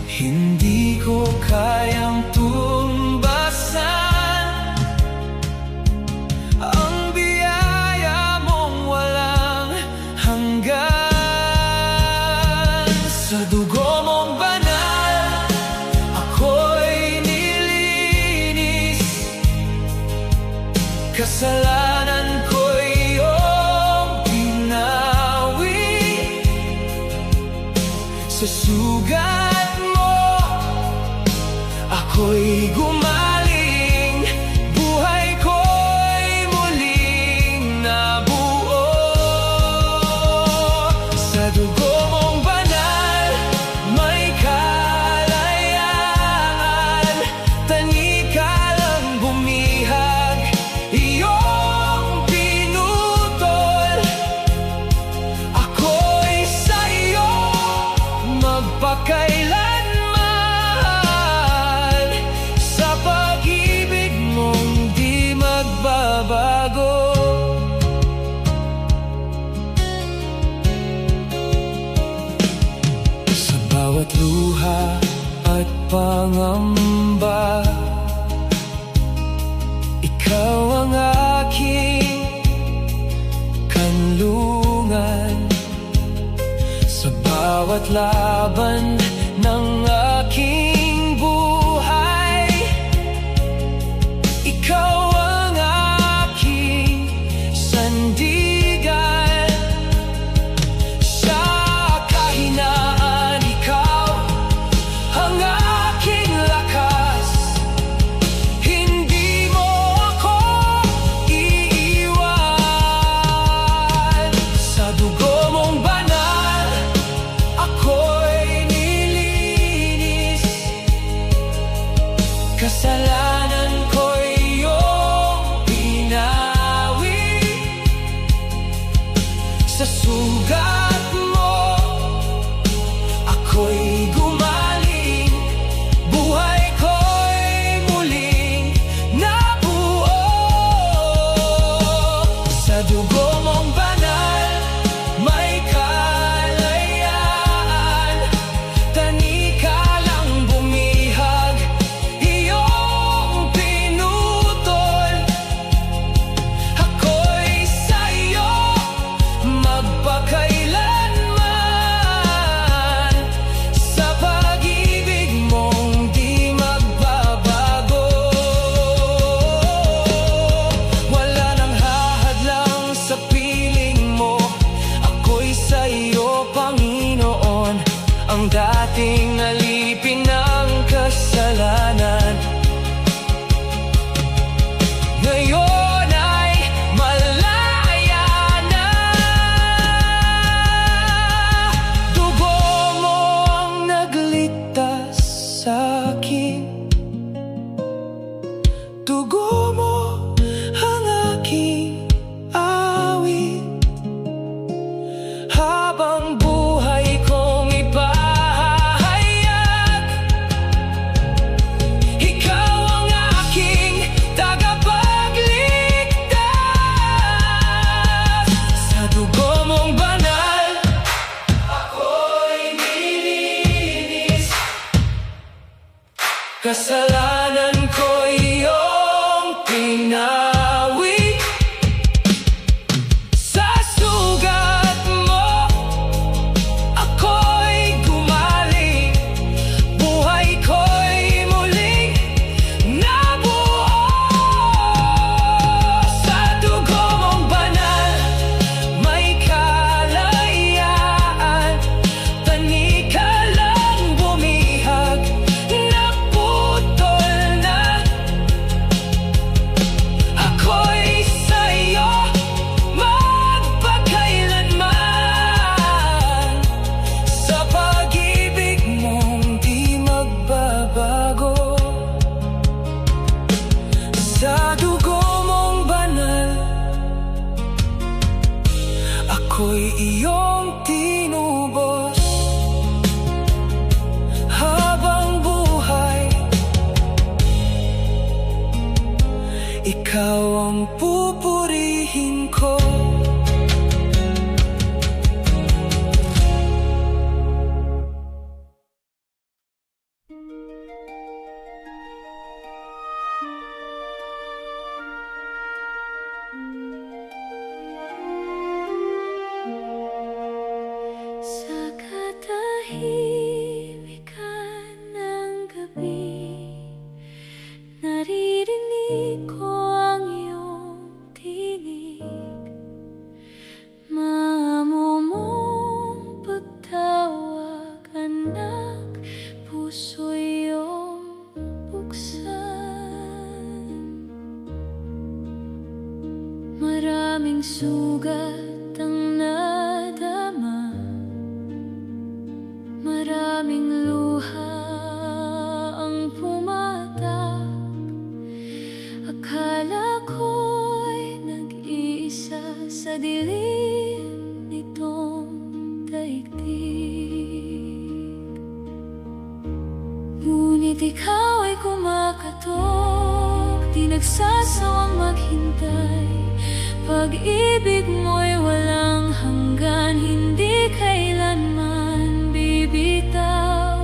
Hindi ko kayang tumbasan ang biyaya mong walang hanggan. Sa dugo mong banal, ako'y nilinis. Kasalanan ko'y iyong binawi. Sa sugat mo, ako'y gumaling. Buhay ko'y muling nabuo. Sa dugo mong banal, may kalayaan. Tanikalang bumihag, iyong pinutol. Ako'y sa iyo magpakailanman, sa pag-ibig mong di magbabago. Sa bawat luha at pangamba, ikaw ang aking kanlungan. Sa bawat laban ng aking buhay, ikaw ang aking sandigan. Sa kahinaan, ikaw ang aking lakas. Hindi mo ako iiwan. Sa dugo mong banal, ako'y nilinis. Kasalanan ko'y iyong binawi. Sa sugat mo, ako'y gumaling. Buhay ko'y muling nabuo. Sa dugo mong banal, may kalayaan. Tani ka lang bumihag, naputol na. Ako'y sa'yo magpakailanman. Sa pag-ibig mong di magbabago. Sa dugo mong banal, ako'y iyong tinubos. Habang buhay, ikaw ang pupurihin ko. Sa katahimikan ng gabi, naririnig ko ang iyong tinig. Maamo mong pagtawag, anak, puso iyong buksan. Maraming sugat ang nadama, maraming luha ang pumatak. Akala ko'y nag-iisa sa dilim nitong daigdig. Ngunit ikaw ay kumakatok, di nagsasawang maghintay. Pag-ibig mo'y walang hanggan, hindi kailanman bibitaw.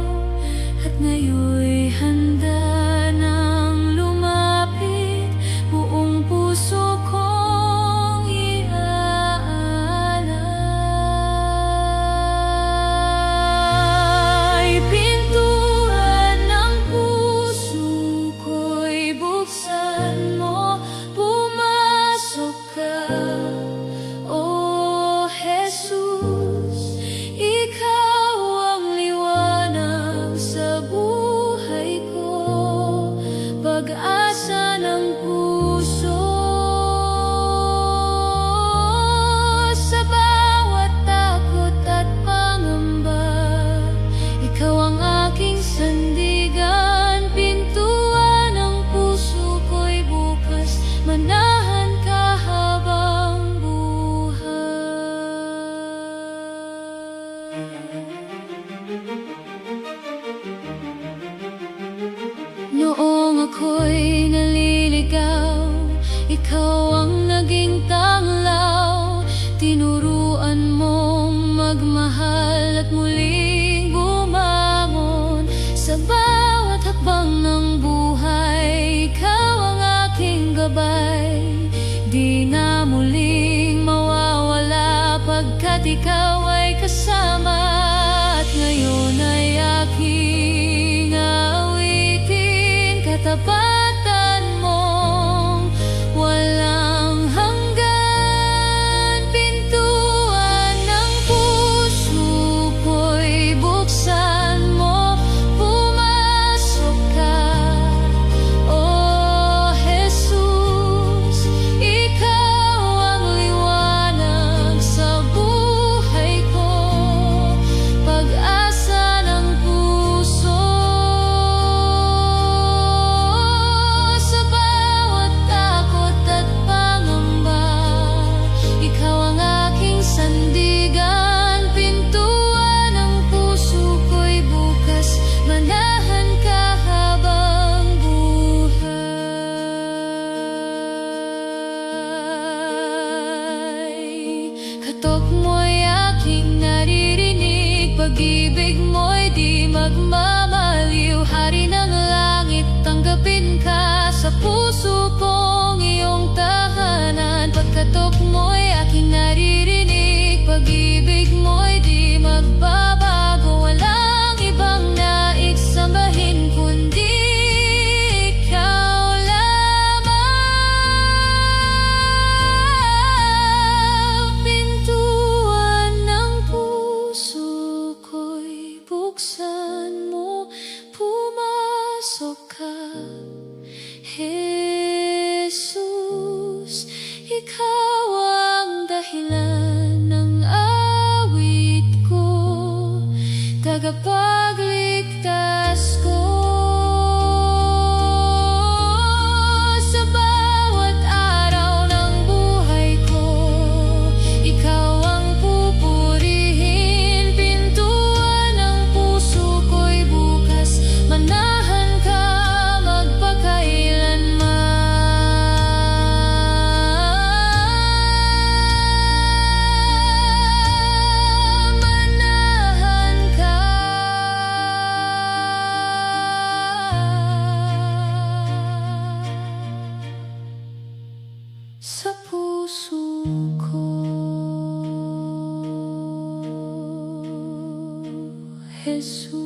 At ngayon'y handa nang lumapit, buong puso kong iaalay. Pintuan ng puso ko'y buksan mo, pumasok ka, oh Jesus. Ikaw ang liwanag sa buhay ko, pag-asa ng puso. Sa bawat takot at pangamba, ikaw ang aking sandigan. Pintuan ng puso ko'y bukas, manahan ka habang buhay. Noong ako'y naliligaw, ikaw ang naging tanglaw. Tinuruan mong magmahal at muling bumangon. Sa bawat hakbang ng buhay, ikaw ang aking gabay. Di na muling mawawala, pagkat ikaw ay kasama. At ngayon ay aking awitin, katapatan mong walang hanggan. Pintuan ng puso ko'y buksan mo, pumasok ka, oh Jesus. Ikaw ang liwanag sa buhay ko, pag-asa ng puso. Sa bawat takot at pangamba, ikaw ang aking sandigan. Pintuan ng puso ko'y bukas, manahan ka habang buhay. Katok mo'y aking naririnig, pag-ibig mo'y di magmamaliw. Hari ng langit, tanggapin ka sa puso kong iyong tahanan. Pagkatok mo'y aking naririnig, pag-ibig mo'y di magbabago. Walang ibang nais sambahin kundi ikaw lamang. Pintuan ng puso ko'y buksan mo, pumasok ka, Jesus. Ikaw ang dahilan ng awit ko, tagapagligtas ko. Sa bawat araw ng buhay ko, ikaw ang pupurihin. Pintuan ng puso ko'y bukas, manahan ka magpakailanman. Manahan ka sa puso ko, Jesus.